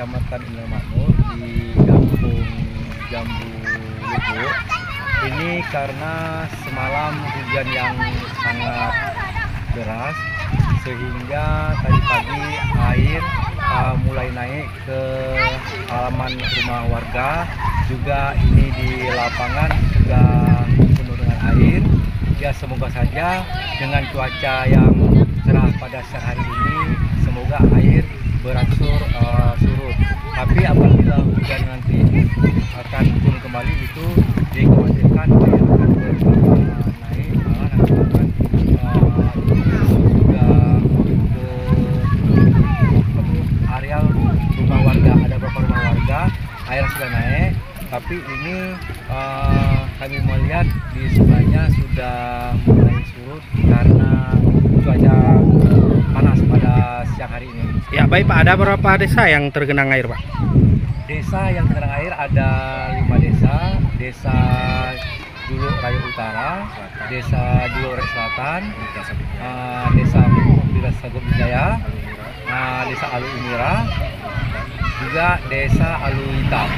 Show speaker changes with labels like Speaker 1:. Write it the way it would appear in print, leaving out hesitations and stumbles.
Speaker 1: Kecamatan Indramakmur di Kampung Jambu Lubuk. Ini karena semalam hujan yang sangat deras sehingga tadi pagi air mulai naik ke halaman rumah warga. Juga ini di lapangan sudah penuh dengan air. Ya, semoga saja dengan cuaca yang cerah pada siang hari ini semoga air berangsur surut. Tapi apabila hujan nanti akan turun kembali, itu dikhawatirkan air akan bertambah naik, malah nanti akan juga ke areal rumah warga. Ada beberapa rumah warga air sudah naik, tapi ini kami melihat di sebelahnya sudah mulai surut karena cuaca panas pada siang hari ini.
Speaker 2: Ya baik Pak, ada berapa desa yang tergenang air Pak?
Speaker 1: Desa yang tergenang air ada 5 desa. Desa Juluk Raya Utara, Desa Juluk Raya Selatan, Desa Sagup Jaya, Desa Alu Imira, juga Desa Alu Hitam.